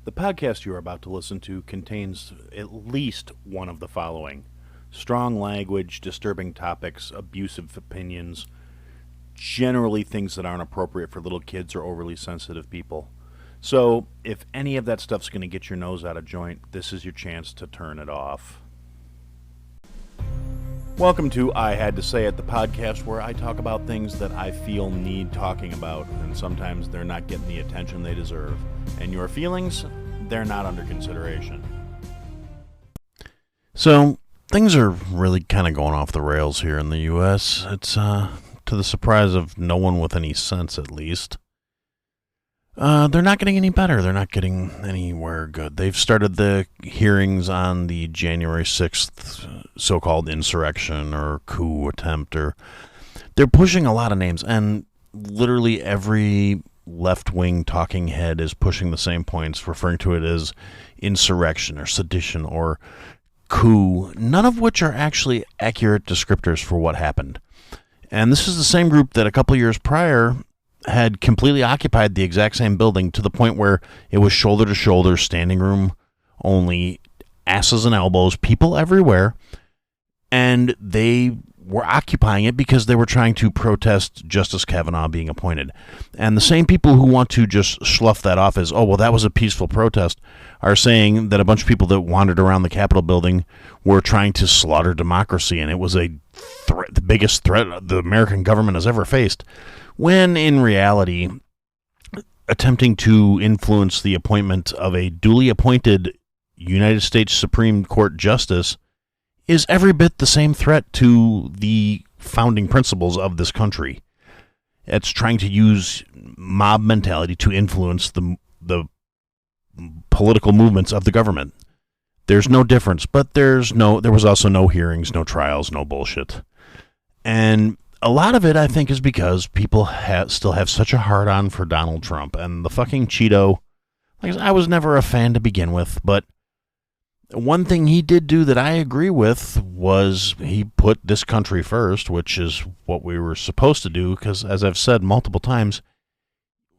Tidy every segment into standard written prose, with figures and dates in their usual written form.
The podcast you are about to listen to contains at least one of the following: strong language, disturbing topics, abusive opinions, generally things that aren't appropriate for little kids or overly sensitive people. So, if any of that stuff's going to get your nose out of joint, this is your chance to turn it off. Welcome to I Had to Say It, the podcast where I talk about things that I feel need talking about, and sometimes they're not getting the attention they deserve. And your feelings, they're not under consideration. So, things are really kind of going off the rails here in the U.S. It's, to the surprise of no one with any sense, at least. They're not getting any better. They're not getting anywhere good. They've started the hearings on the January 6th so-called insurrection or coup attempt. They're pushing a lot of names, and literally every left-wing talking head is pushing the same points, referring to it as insurrection or sedition or coup, none of which are actually accurate descriptors for what happened. And this is the same group that a couple years prior had completely occupied the exact same building to the point where it was shoulder to shoulder, standing room only, asses and elbows, people everywhere, and they were occupying it because they were trying to protest Justice Kavanaugh being appointed. And the same people who want to just slough that off as, oh, well, that was a peaceful protest, are saying that a bunch of people that wandered around the Capitol building were trying to slaughter democracy, and it was a threat, the biggest threat the American government has ever faced, when in reality, attempting to influence the appointment of a duly appointed United States Supreme Court justice is every bit the same threat to the founding principles of this country. It's trying to use mob mentality to influence the political movements of the government. There's no difference, but there was also no hearings, no trials, no bullshit. And a lot of it, I think, is because people still have such a hard-on for Donald Trump. And the fucking Cheeto, like I said, I was never a fan to begin with, but one thing he did do that I agree with was he put this country first, which is what we were supposed to do, because, as I've said multiple times,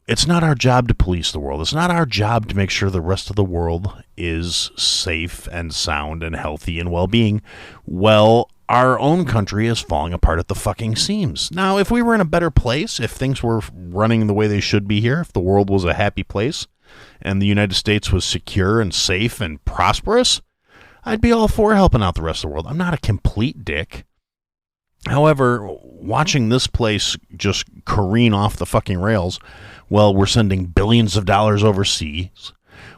it's not our job to police the world. It's not our job to make sure the rest of the world is safe and sound and healthy and well-being. Well, our own country is falling apart at the fucking seams. Now, if we were in a better place, if things were running the way they should be here, if the world was a happy place, and the United States was secure and safe and prosperous, I'd be all for helping out the rest of the world. I'm not a complete dick. However, watching this place just careen off the fucking rails, well, we're sending billions of dollars overseas.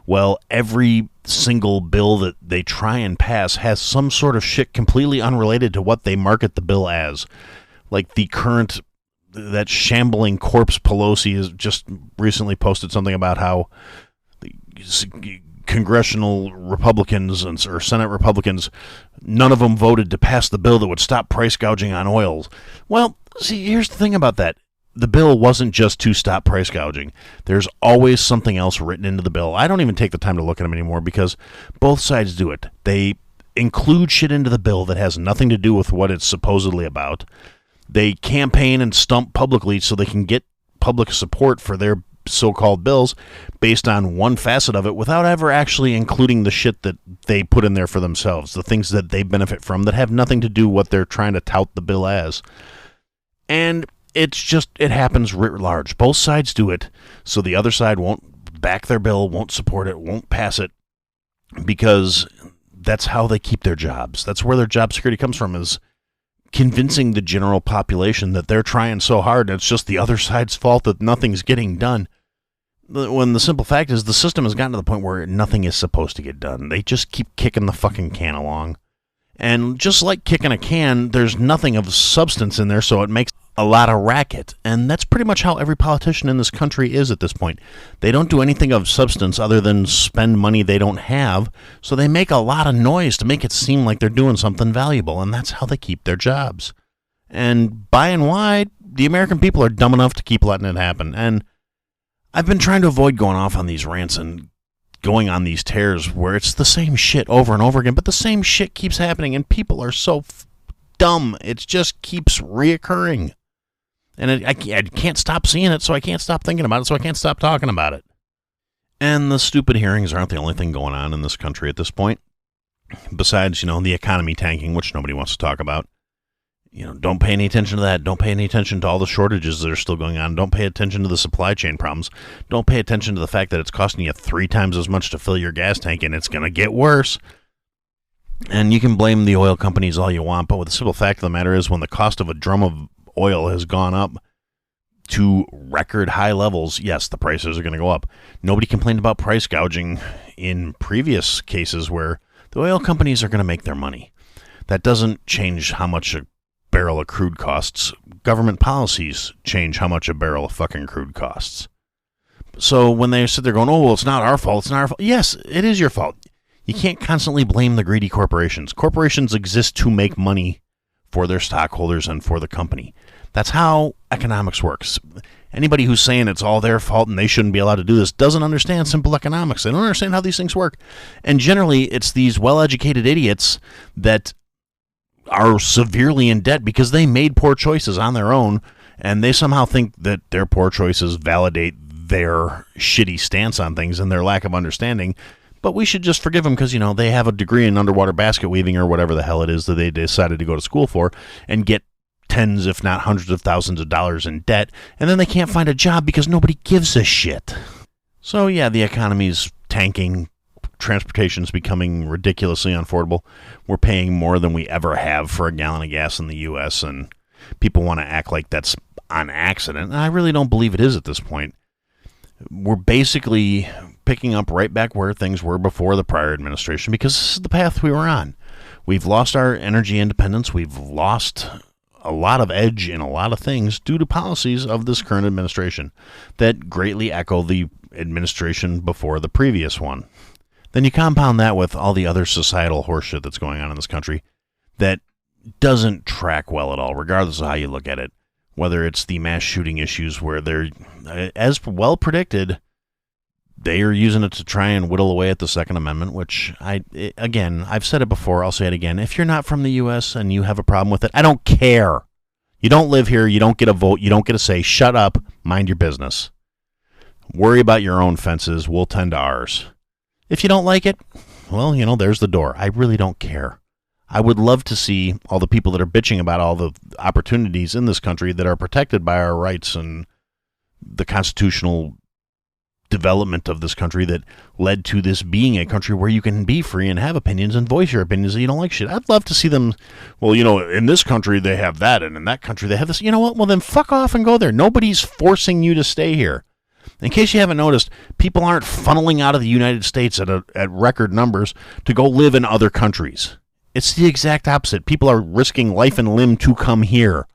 Well, every single bill that they try and pass has some sort of shit completely unrelated to what they market the bill as. Like that shambling corpse Pelosi has just recently posted something about how congressional Republicans or Senate Republicans, none of them voted to pass the bill that would stop price gouging on oil. Well, see, here's the thing about that. The bill wasn't just to stop price gouging. There's always something else written into the bill. I don't even take the time to look at them anymore because both sides do it. They include shit into the bill that has nothing to do with what it's supposedly about. They campaign and stump publicly so they can get public support for their so-called bills based on one facet of it without ever actually including the shit that they put in there for themselves, the things that they benefit from that have nothing to do with what they're trying to tout the bill as. And it happens writ large. Both sides do it, so the other side won't back their bill, won't support it, won't pass it, because that's how they keep their jobs. That's where their job security comes from, is convincing the general population that they're trying so hard and it's just the other side's fault that nothing's getting done. When the simple fact is the system has gotten to the point where nothing is supposed to get done. They just keep kicking the fucking can along. And just like kicking a can, there's nothing of substance in there, so it makes a lot of racket. And that's pretty much how every politician in this country is at this point. They don't do anything of substance other than spend money they don't have, so they make a lot of noise to make it seem like they're doing something valuable, and that's how they keep their jobs. And by and wide, the American people are dumb enough to keep letting it happen. And I've been trying to avoid going off on these rants and going on these tears where it's the same shit over and over again, but the same shit keeps happening, and people are so dumb. It just keeps reoccurring. And I can't stop seeing it, so I can't stop thinking about it, so I can't stop talking about it. And the stupid hearings aren't the only thing going on in this country at this point. Besides, the economy tanking, which nobody wants to talk about. Don't pay any attention to that. Don't pay any attention to all the shortages that are still going on. Don't pay attention to the supply chain problems. Don't pay attention to the fact that it's costing you 3 times as much to fill your gas tank, and it's going to get worse. And you can blame the oil companies all you want, but the simple fact of the matter is when the cost of a drum of oil has gone up to record high levels, yes, the prices are going to go up. Nobody complained about price gouging in previous cases where the oil companies are going to make their money. That doesn't change how much a barrel of crude costs. Government policies change how much a barrel of fucking crude costs. So when they sit there going, oh, well, it's not our fault, it's not our fault. Yes, it is your fault. You can't constantly blame the greedy corporations. Corporations exist to make money for their stockholders and for the company. That's how economics works. Anybody who's saying it's all their fault and they shouldn't be allowed to do this doesn't understand simple economics. They don't understand how these things work. And generally, it's these well-educated idiots that are severely in debt because they made poor choices on their own, and they somehow think that their poor choices validate their shitty stance on things and their lack of understanding. But we should just forgive them because, they have a degree in underwater basket weaving or whatever the hell it is that they decided to go to school for and get tens, if not hundreds of thousands of dollars in debt, and then they can't find a job because nobody gives a shit. So, yeah, the economy's tanking. Transportation's becoming ridiculously unaffordable. We're paying more than we ever have for a gallon of gas in the U.S., and people want to act like that's on accident. And I really don't believe it is at this point. We're basically picking up right back where things were before the prior administration because this is the path we were on. We've lost our energy independence. We've lost a lot of edge in a lot of things due to policies of this current administration that greatly echo the administration before the previous one. Then you compound that with all the other societal horseshit that's going on in this country that doesn't track well at all, regardless of how you look at it. Whether it's the mass shooting issues where they're, as well predicted, they are using it to try and whittle away at the Second Amendment, which, I've said it before, I'll say it again. If you're not from the U.S. and you have a problem with it, I don't care. You don't live here, you don't get a vote, you don't get a say. Shut up, mind your business. Worry about your own fences, we'll tend to ours. If you don't like it, well, there's the door. I really don't care. I would love to see all the people that are bitching about all the opportunities in this country that are protected by our rights and the constitutional development of this country that led to this being a country where you can be free and have opinions and voice your opinions and you don't like shit. I'd love to see them, well, in this country they have that and in that country they have this. You know what? Well, then fuck off and go there. Nobody's forcing you to stay here. In case you haven't noticed, people aren't funneling out of the United States at record numbers to go live in other countries. It's the exact opposite. People are risking life and limb to come here.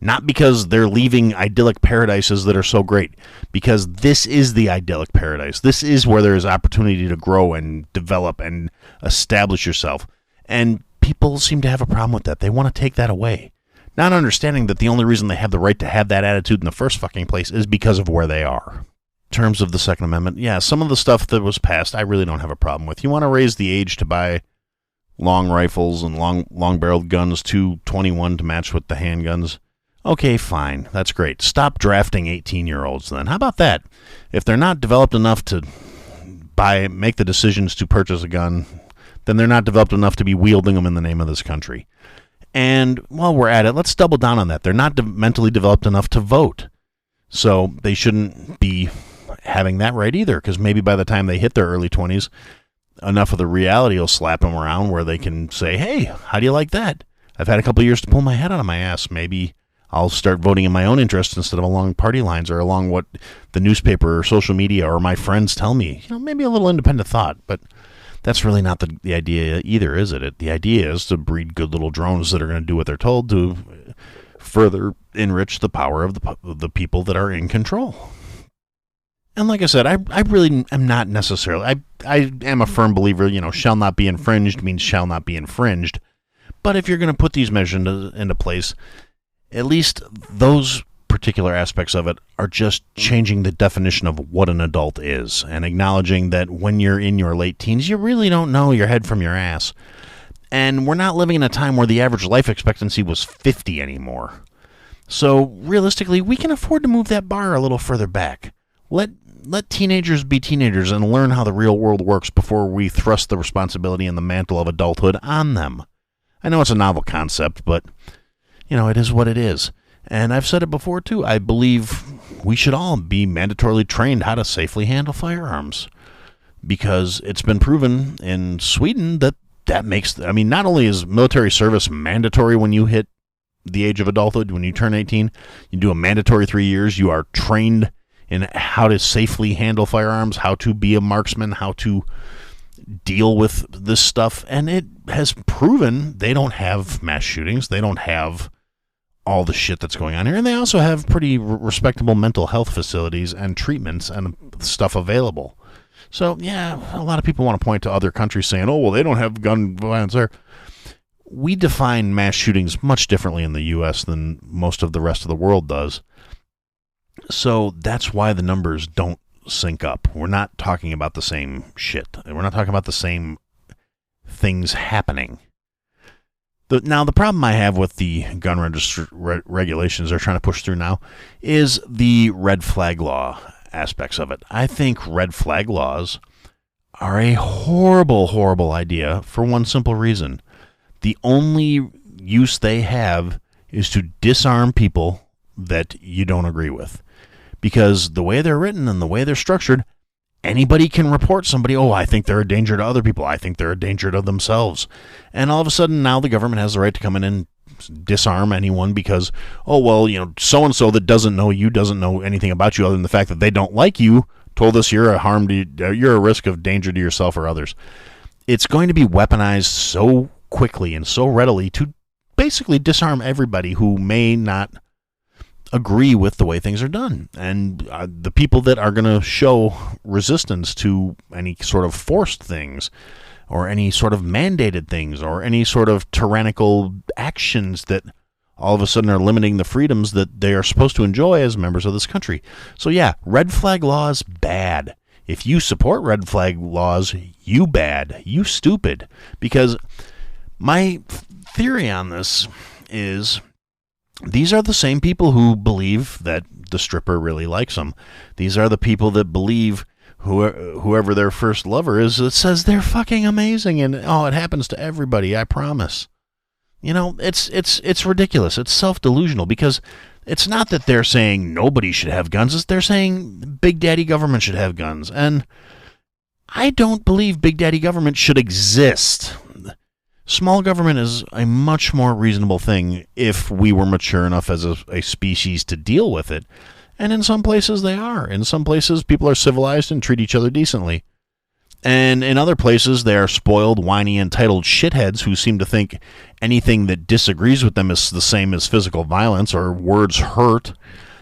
Not because they're leaving idyllic paradises that are so great. Because this is the idyllic paradise. This is where there is opportunity to grow and develop and establish yourself. And people seem to have a problem with that. They want to take that away. Not understanding that the only reason they have the right to have that attitude in the first fucking place is because of where they are. In terms of the Second Amendment, yeah, some of the stuff that was passed, I really don't have a problem with. You want to raise the age to buy long rifles and long-barreled guns to 21 to match with the handguns. Okay, fine. That's great. Stop drafting 18-year-olds then. How about that? If they're not developed enough to make the decisions to purchase a gun, then they're not developed enough to be wielding them in the name of this country. And while we're at it, let's double down on that. They're not mentally developed enough to vote. So they shouldn't be having that right either, because maybe by the time they hit their early 20s, enough of the reality will slap them around where they can say, hey, how do you like that? I've had a couple of years to pull my head out of my ass. Maybe I'll start voting in my own interest instead of along party lines or along what the newspaper or social media or my friends tell me. Maybe a little independent thought, but that's really not the idea either, is it? The idea is to breed good little drones that are going to do what they're told to further enrich the power of the people that are in control. And like I said, I really am not necessarily, I am a firm believer, shall not be infringed means shall not be infringed. But if you're going to put these measures into place, at least those particular aspects of it are just changing the definition of what an adult is and acknowledging that when you're in your late teens, you really don't know your head from your ass. And we're not living in a time where the average life expectancy was 50 anymore. So realistically, we can afford to move that bar a little further back. Let let teenagers be teenagers and learn how the real world works before we thrust the responsibility and the mantle of adulthood on them. I know it's a novel concept, but, it is what it is. And I've said it before, too. I believe we should all be mandatorily trained how to safely handle firearms. Because it's been proven in Sweden that makes, not only is military service mandatory when you hit the age of adulthood, when you turn 18, you do a mandatory 3 years, you are trained in how to safely handle firearms, how to be a marksman, how to deal with this stuff, and it has proven they don't have mass shootings, they don't have all the shit that's going on here, and they also have pretty respectable mental health facilities and treatments and stuff available. So, yeah, a lot of people want to point to other countries saying, oh, well, they don't have gun violence there. We define mass shootings much differently in the U.S. than most of the rest of the world does. So that's why the numbers don't sync up. We're not talking about the same shit. We're not talking about the same things happening. Now, the problem I have with the gun regulations they're trying to push through now is the red flag law aspects of it. I think red flag laws are a horrible, horrible idea for one simple reason. The only use they have is to disarm people that you don't agree with. Because the way they're written and the way they're structured, anybody can report somebody, oh, I think they're a danger to other people. I think they're a danger to themselves. And all of a sudden, now the government has the right to come in and disarm anyone because, oh, well, so-and-so that doesn't know you, doesn't know anything about you other than the fact that they don't like you, told us you're a risk of danger to yourself or others. It's going to be weaponized so quickly and so readily to basically disarm everybody who may not agree with the way things are done. And the people that are going to show resistance to any sort of forced things or any sort of mandated things or any sort of tyrannical actions that all of a sudden are limiting the freedoms that they are supposed to enjoy as members of this country. So yeah, red flag laws, bad. If you support red flag laws, you bad, you stupid. Because my theory on this is these are the same people who believe that the stripper really likes them. These are the people that believe whoever their first lover is that says they're fucking amazing and, oh, it happens to everybody, I promise. It's ridiculous. It's self-delusional because it's not that they're saying nobody should have guns. It's they're saying Big Daddy government should have guns. And I don't believe Big Daddy government should exist. Small government is a much more reasonable thing if we were mature enough as a species to deal with it. And in some places they are. In some places people are civilized and treat each other decently. And in other places they are spoiled, whiny, entitled shitheads who seem to think anything that disagrees with them is the same as physical violence or words hurt.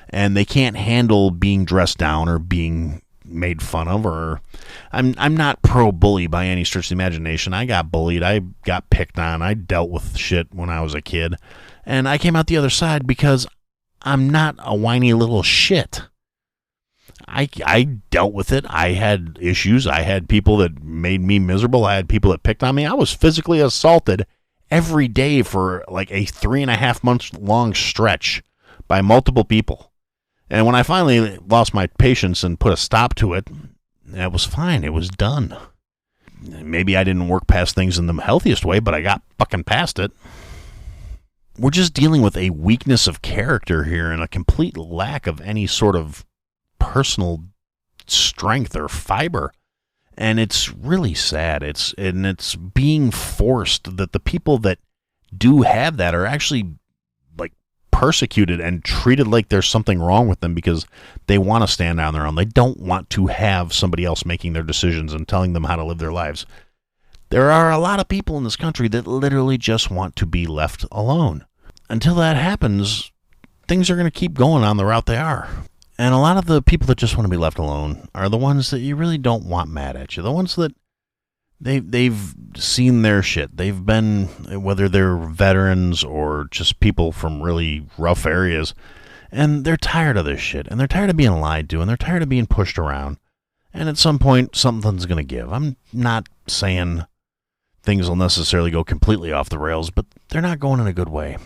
And they can't handle being dressed down or being made fun of, or I'm not pro-bully by any stretch of the imagination. I got bullied. I got picked on. I dealt with shit when I was a kid. And I came out the other side because I'm not a whiny little shit. I dealt with it. I had issues. I had people that made me miserable. I had people that picked on me. I was physically assaulted every day for like a 3.5 months long stretch by multiple people. And when I finally lost my patience and put a stop to it, it was fine. It was done. Maybe I didn't work past things in the healthiest way, but I got fucking past it. We're just dealing with a weakness of character here and a complete lack of any sort of personal strength or fiber. And it's really sad. It's being forced that the people that do have that are actually persecuted and treated like there's something wrong with them because they want to stand on their own. They don't want to have somebody else making their decisions and telling them how to live their lives. There are a lot of people in this country that literally just want to be left alone. Until that happens, things are going to keep going on the route they are. And a lot of the people that just want to be left alone are the ones that you really don't want mad at you. The ones that They've seen their shit. They've been, whether they're veterans or just people from really rough areas, and they're tired of this shit, and they're tired of being lied to, and they're tired of being pushed around. And at some point, something's going to give. I'm not saying things will necessarily go completely off the rails, but they're not going in a good way.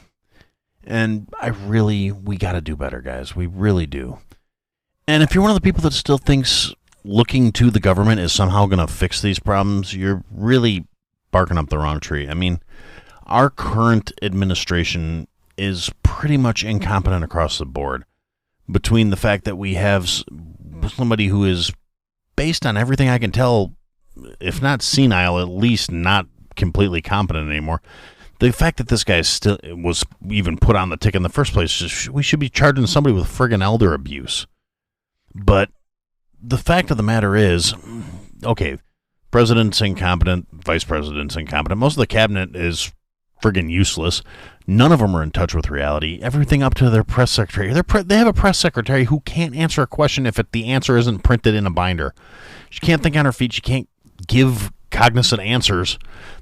And we got to do better, guys. We really do. And if you're one of the people that still thinks looking to the government is somehow going to fix these problems, you're really barking up the wrong tree. I mean, our current administration is pretty much incompetent across the board. Between the fact that we have somebody who is, based on everything I can tell, if not senile, at least not completely competent anymore. The fact that this guy still was even put on the ticket in the first place, we should be charging somebody with friggin' elder abuse. But the fact of the matter is, okay, president's incompetent, vice president's incompetent. Most of the cabinet is friggin' useless. None of them are in touch with reality. Everything up to their press secretary. They have a press secretary who can't answer a question if the answer isn't printed in a binder. She can't think on her feet. She can't give cognizant answers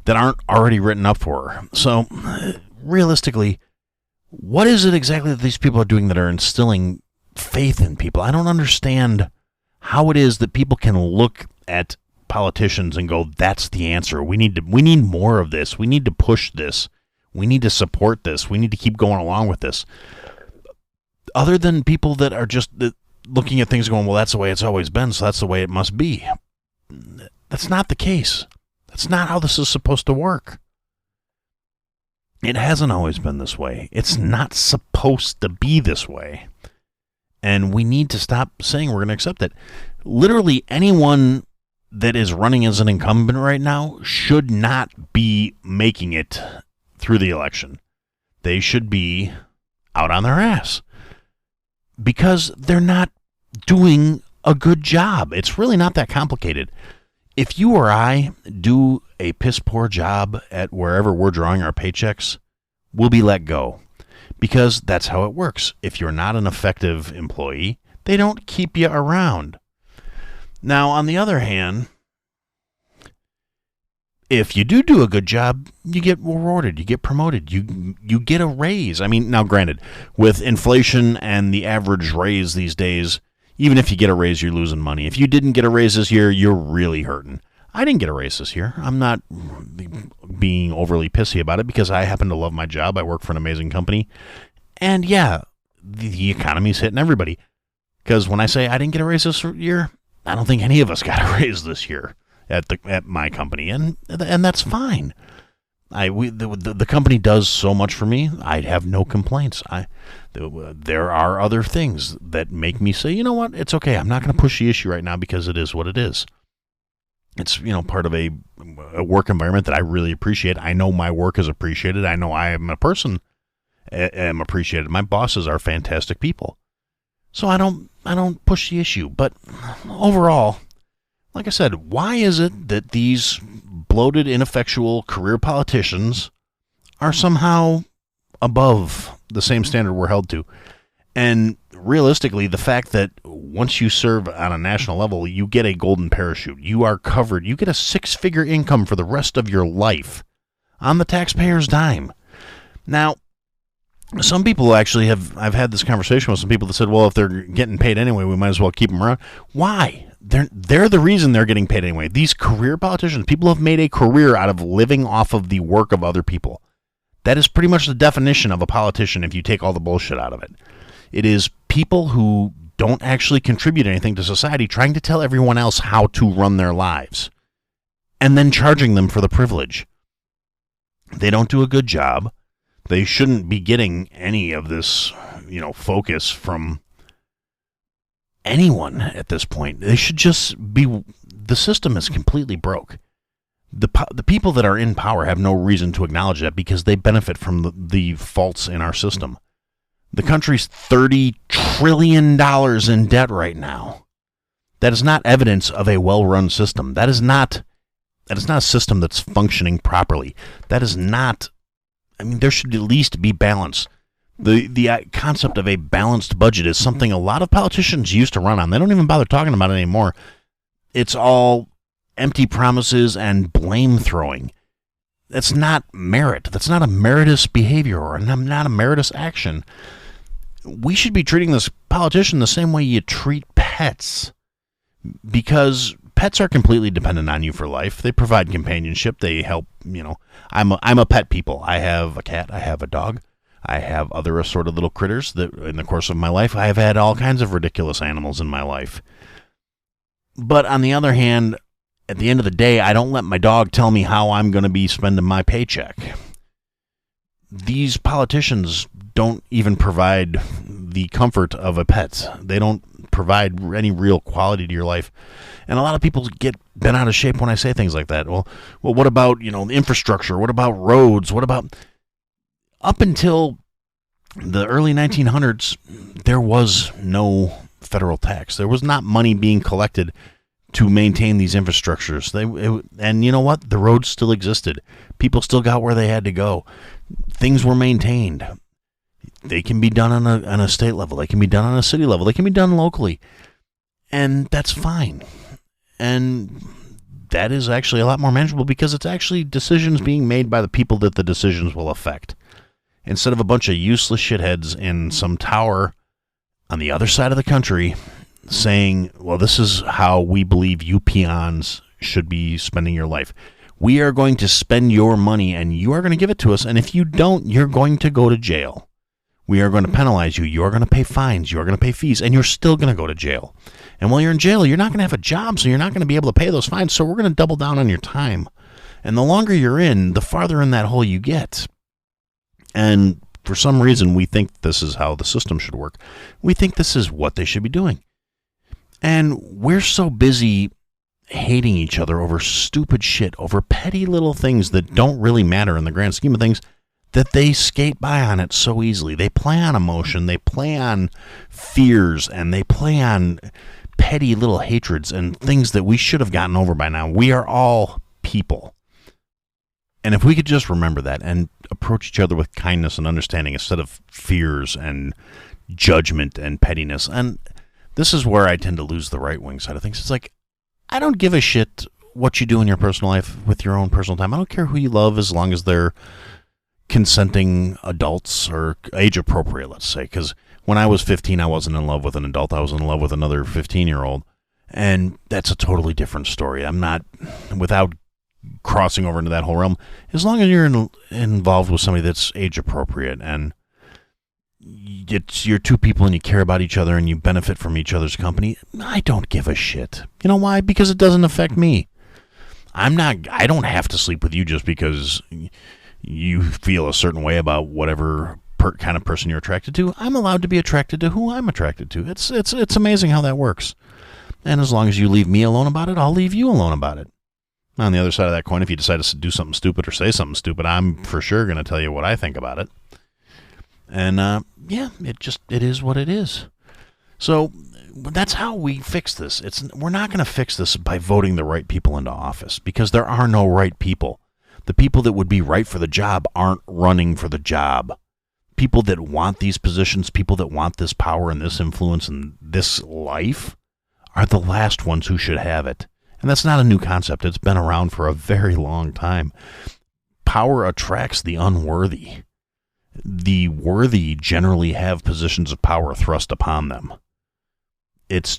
that aren't already written up for her. So, realistically, what is it exactly that these people are doing that are instilling faith in people? I don't understand how it is that people can look at politicians and go, that's the answer. We need more of this. We need to push this. We need to support this. We need to keep going along with this. Other than people that are just looking at things going, well, that's the way it's always been, so that's the way it must be. That's not the case. That's not how this is supposed to work. It hasn't always been this way. It's not supposed to be this way. And we need to stop saying we're going to accept it. Literally anyone that is running as an incumbent right now should not be making it through the election. They should be out on their ass because they're not doing a good job. It's really not that complicated. If you or I do a piss poor job at wherever we're drawing our paychecks, we'll be let go because that's how it works. If you're not an effective employee, they don't keep you around. Now, on the other hand, if you do a good job, you get rewarded, you get promoted, you get a raise. I mean, now granted, with inflation and the average raise these days, even if you get a raise, you're losing money. If you didn't get a raise this year, you're really hurting. I didn't get a raise this year. I'm not being overly pissy about it because I happen to love my job. I work for an amazing company. And yeah, the economy's hitting everybody. Because when I say I didn't get a raise this year, I don't think any of us got a raise this year at my company, and that's fine. The company does so much for me. I'd have no complaints. There are other things that make me say, you know what, it's okay. I'm not going to push the issue right now because it is what it is. It's part of a work environment that I really appreciate. I know my work is appreciated. I know I am a person am appreciated. My bosses are fantastic people. So I don't push the issue. But overall, like I said, why is it that these bloated, ineffectual career politicians are somehow above the same standard we're held to? And realistically, the fact that once you serve on a national level, you get a golden parachute. You are covered. You get a 6-figure income for the rest of your life on the taxpayer's dime. Now, some people actually I've had this conversation with some people that said, well, if they're getting paid anyway, we might as well keep them around. Why? They're the reason they're getting paid anyway. These career politicians, people have made a career out of living off of the work of other people. That is pretty much the definition of a politician if you take all the bullshit out of it. It is people who don't actually contribute anything to society trying to tell everyone else how to run their lives and then charging them for the privilege. They don't do a good job. They shouldn't be getting any of this, focus from anyone at this point. They should just be. The system is completely broke. The people that are in power have no reason to acknowledge that because they benefit from the faults in our system. The country's $30 trillion in debt right now. That is not evidence of a well-run system. That is not a system that's functioning properly. That is not. I mean, there should at least be balance. The concept of a balanced budget is something a lot of politicians used to run on. They don't even bother talking about it anymore. It's all empty promises and blame throwing. That's not merit. That's not a meritorious behavior or not a meritorious action. We should be treating this politician the same way you treat pets, because pets are completely dependent on you for life. They provide companionship. They help. I'm a pet people. I have a cat. I have a dog. I have other assorted little critters that in the course of my life, I have had all kinds of ridiculous animals in my life. But on the other hand, at the end of the day, I don't let my dog tell me how I'm going to be spending my paycheck. These politicians don't even provide the comfort of a pet. They don't provide any real quality to your life. And a lot of people get bent out of shape when I say things like that. Well, what about, infrastructure? What about roads? What about... Up until the early 1900s, there was no federal tax. There was not money being collected to maintain these infrastructures. And you know what? The roads still existed. People still got where they had to go. Things were maintained. They can be done on a state level. They can be done on a city level. They can be done locally. And that's fine. And that is actually a lot more manageable because it's actually decisions being made by the people that the decisions will affect. Instead of a bunch of useless shitheads in some tower on the other side of the country saying, well, this is how we believe you peons should be spending your life. We are going to spend your money and you are going to give it to us. And if you don't, you're going to go to jail. We are going to penalize you. You're going to pay fines. You're going to pay fees. And you're still going to go to jail. And while you're in jail, you're not going to have a job, so you're not going to be able to pay those fines. So we're going to double down on your time. And the longer you're in, the farther in that hole you get. And for some reason, we think this is how the system should work. We think this is what they should be doing. And we're so busy hating each other over stupid shit, over petty little things that don't really matter in the grand scheme of things, that they skate by on it so easily. They play on emotion, they play on fears, and they play on petty little hatreds and things that we should have gotten over by now. We are all people. And if we could just remember that and approach each other with kindness and understanding instead of fears and judgment and pettiness. And this is where I tend to lose the right-wing side of things. It's like, I don't give a shit what you do in your personal life with your own personal time. I don't care who you love as long as they're consenting adults or age appropriate, let's say. Because when I was 15, I wasn't in love with an adult. I was in love with another 15-year-old. And that's a totally different story. I'm not, without crossing over into that whole realm, as long as you're involved with somebody that's age appropriate and you're two people and you care about each other and you benefit from each other's company, I don't give a shit. You know why? Because it doesn't affect me. I don't have to sleep with you just because you feel a certain way about whatever kind of person you're attracted to. I'm allowed to be attracted to who I'm attracted to. It's amazing how that works. And as long as you leave me alone about it, I'll leave you alone about it. On the other side of that coin, if you decide to do something stupid or say something stupid, I'm for sure going to tell you what I think about it. And, it is what it is. So that's how we fix this. We're not going to fix this by voting the right people into office, because there are no right people. The people that would be right for the job aren't running for the job. People that want these positions, people that want this power and this influence and this life are the last ones who should have it. And that's not a new concept. It's been around for a very long time. Power attracts the unworthy. The worthy generally have positions of power thrust upon them. It's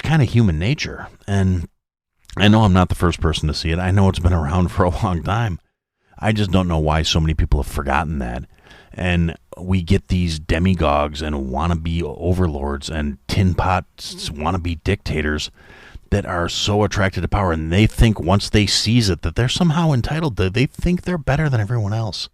kind of human nature. And I know I'm not the first person to see it. I know it's been around for a long time. I just don't know why so many people have forgotten that. And we get these demagogues and wannabe overlords and tin pots wannabe dictators that are so attracted to power, and they think once they seize it that they're somehow entitled to. They think they're better than everyone else.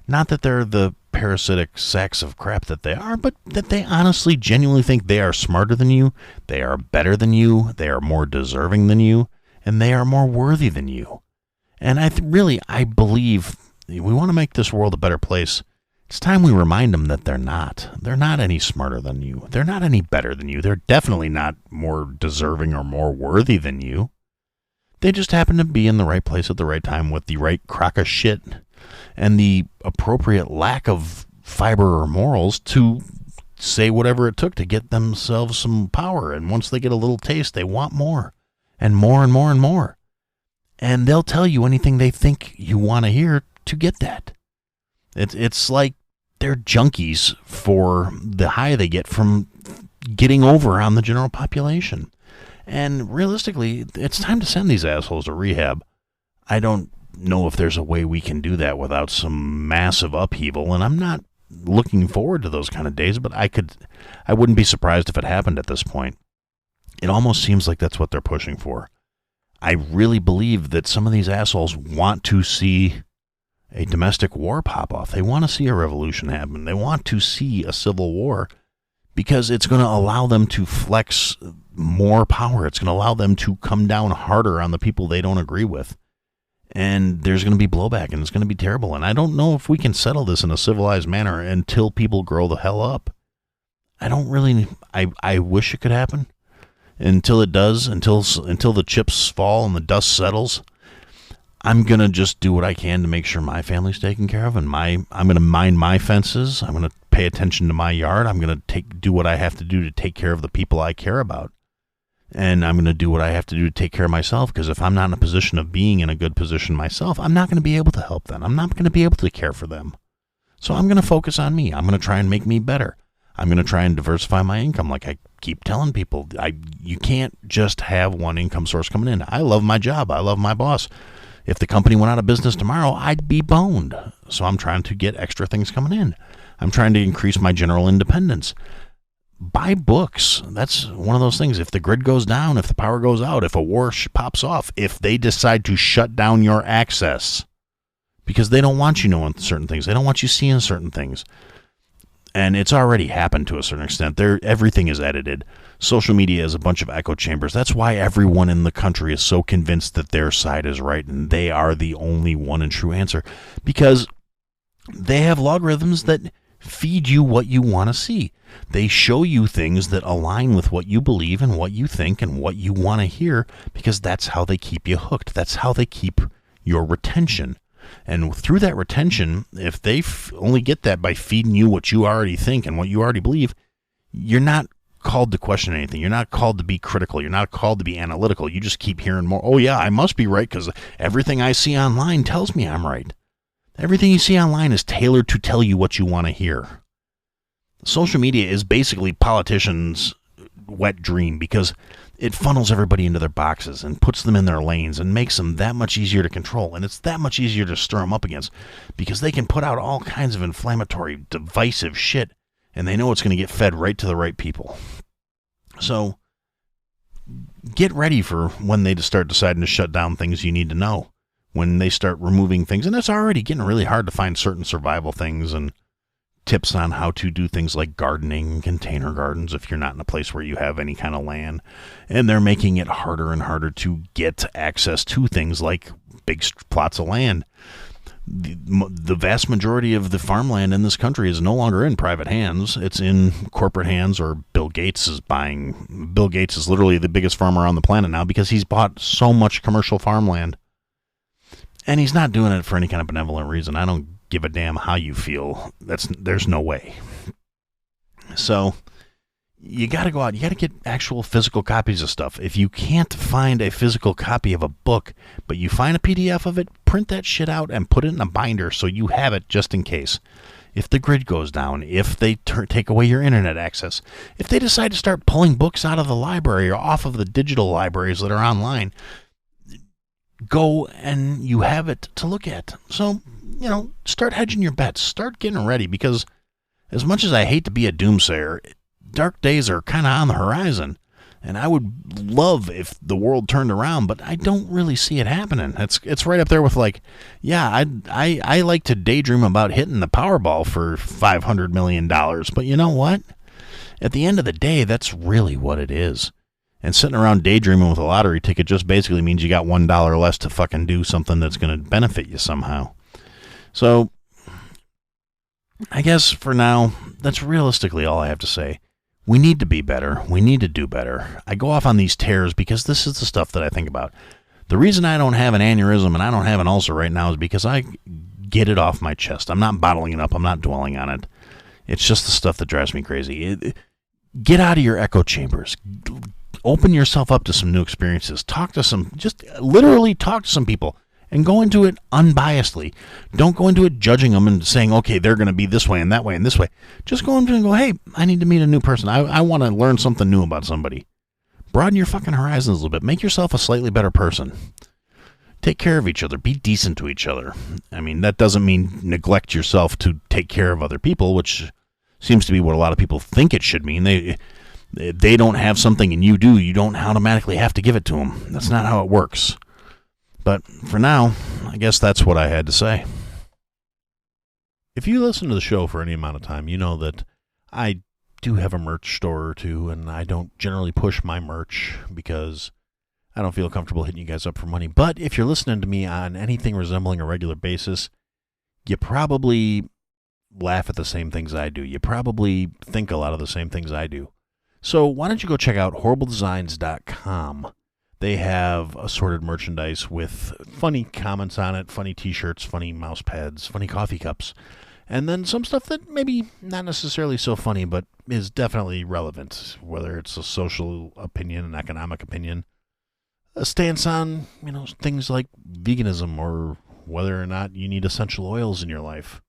Not that they're the parasitic sacks of crap that they are, but that they honestly, genuinely think they are smarter than you, they are better than you, they are more deserving than you, and they are more worthy than you. And I believe we want to make this world a better place. It's time we remind them that they're not. They're not any smarter than you. They're not any better than you. They're definitely not more deserving or more worthy than you. They just happen to be in the right place at the right time with the right crock of shit and the appropriate lack of fiber or morals to say whatever it took to get themselves some power. And once they get a little taste, they want more and more and more and more. And they'll tell you anything they think you want to hear to get that. It's like they're junkies for the high they get from getting over on the general population. And realistically, it's time to send these assholes to rehab. I don't know if there's a way we can do that without some massive upheaval, and I'm not looking forward to those kind of days, but I wouldn't be surprised if it happened at this point. It almost seems like that's what they're pushing for. I really believe that some of these assholes want to see a domestic war pop off. They want to see a revolution happen. They want to see a civil war because it's going to allow them to flex more power. It's going to allow them to come down harder on the people they don't agree with. And there's going to be blowback, and it's going to be terrible. And I don't know if we can settle this in a civilized manner until people grow the hell up. I wish it could happen. Until it does, until the chips fall and the dust settles, I'm going to just do what I can to make sure my family's taken care of, and I'm going to mind my fences. I'm going to pay attention to my yard. I'm going to do what I have to do to take care of the people I care about. And I'm going to do what I have to do to take care of myself, because if I'm not in a position of being in a good position myself, I'm not going to be able to help them. I'm not going to be able to care for them. So I'm going to focus on me. I'm going to try and make me better. I'm going to try and diversify my income, like I keep telling people. You can't just have one income source coming in. I love my job. I love my boss. If the company went out of business tomorrow, I'd be boned. So I'm trying to get extra things coming in. I'm trying to increase my general independence. Buy books. That's one of those things. If the grid goes down, if the power goes out, if a war pops off, if they decide to shut down your access because they don't want you knowing certain things, they don't want you seeing certain things. And it's already happened to a certain extent. Everything is edited. Social media is a bunch of echo chambers. That's why everyone in the country is so convinced that their side is right and they are the only one and true answer. Because they have logarithms that feed you what you want to see. They show you things that align with what you believe and what you think and what you want to hear, because that's how they keep you hooked. That's how they keep your retention. And through that retention, if they only get that by feeding you what you already think and what you already believe, you're not called to question anything. You're not called to be critical. You're not called to be analytical. You just keep hearing more. Oh, yeah, I must be right because everything I see online tells me I'm right. Everything you see online is tailored to tell you what you want to hear. Social media is basically politicians' wet dream because it funnels everybody into their boxes and puts them in their lanes and makes them that much easier to control. And it's that much easier to stir them up against because they can put out all kinds of inflammatory, divisive shit, and they know it's going to get fed right to the right people. So get ready for when they start deciding to shut down things you need to know, when they start removing things. And it's already getting really hard to find certain survival things and tips on how to do things like gardening, container gardens, if you're not in a place where you have any kind of land. And they're making it harder and harder to get access to things like big plots of land. The vast majority of the farmland in this country is no longer in private hands. It's in corporate hands, or Bill Gates is buying. Bill Gates is literally the biggest farmer on the planet now because he's bought so much commercial farmland. And he's not doing it for any kind of benevolent reason. I don't give a damn how you feel. There's no way. So you got to go out. You got to get actual physical copies of stuff. If you can't find a physical copy of a book, but you find a PDF of it, print that shit out and put it in a binder so you have it just in case. If the grid goes down, if they take away your internet access, if they decide to start pulling books out of the library or off of the digital libraries that are online, go and you have it to look at. So, start hedging your bets. Start getting ready, because as much as I hate to be a doomsayer, dark days are kind of on the horizon. And I would love if the world turned around, but I don't really see it happening. It's right up there with I like to daydream about hitting the Powerball for $500 million. But you know what? At the end of the day, that's really what it is. And sitting around daydreaming with a lottery ticket just basically means you got $1 less to fucking do something that's going to benefit you somehow. So, I guess for now, that's realistically all I have to say. We need to be better. We need to do better. I go off on these tears because this is the stuff that I think about. The reason I don't have an aneurysm and I don't have an ulcer right now is because I get it off my chest. I'm not bottling it up. I'm not dwelling on it. It's just the stuff that drives me crazy. Get out of your echo chambers. Open yourself up to some new experiences. Just literally talk to some people. And go into it unbiasedly. Don't go into it judging them and saying, okay, they're going to be this way and that way and this way. Just go into it and go, hey, I need to meet a new person. I want to learn something new about somebody. Broaden your fucking horizons a little bit. Make yourself a slightly better person. take care of each other. Be decent to each other. I mean, that doesn't mean neglect yourself to take care of other people, which seems to be what a lot of people think it should mean. They don't have something and you do. You don't automatically have to give it to them. That's not how it works. But for now, I guess that's what I had to say. If you listen to the show for any amount of time, you know that I do have a merch store or two, and I don't generally push my merch because I don't feel comfortable hitting you guys up for money. But if you're listening to me on anything resembling a regular basis, you probably laugh at the same things I do. You probably think a lot of the same things I do. So why don't you go check out horribledesigns.com. They have assorted merchandise with funny comments on it, funny t-shirts, funny mouse pads, funny coffee cups, and then some stuff that maybe not necessarily so funny, but is definitely relevant, whether it's a social opinion, an economic opinion, a stance on, things like veganism, or whether or not you need essential oils in your life.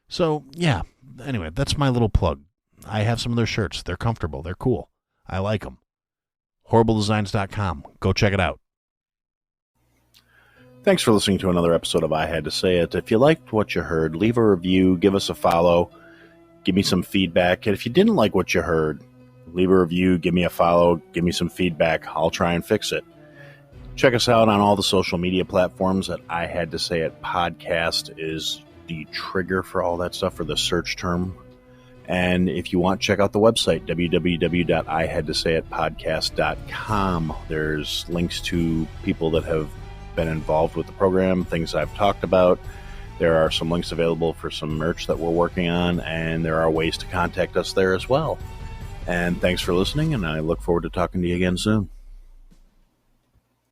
So, yeah, anyway, that's my little plug. I have some of their shirts. They're comfortable. They're cool. I like them. HorribleDesigns.com. Go check it out. Thanks for listening to another episode of I Had to Say It. If you liked what you heard, leave a review, give us a follow, give me some feedback. And if you didn't like what you heard, leave a review, give me a follow, give me some feedback. I'll try and fix it. Check us out on all the social media platforms. At I Had to Say It podcast is the trigger for all that stuff, for the search term. And if you want, check out the website, www.ihadtosayitpodcast.com. There's links to people that have been involved with the program, things I've talked about. There are some links available for some merch that we're working on, and there are ways to contact us there as well. And thanks for listening, and I look forward to talking to you again soon.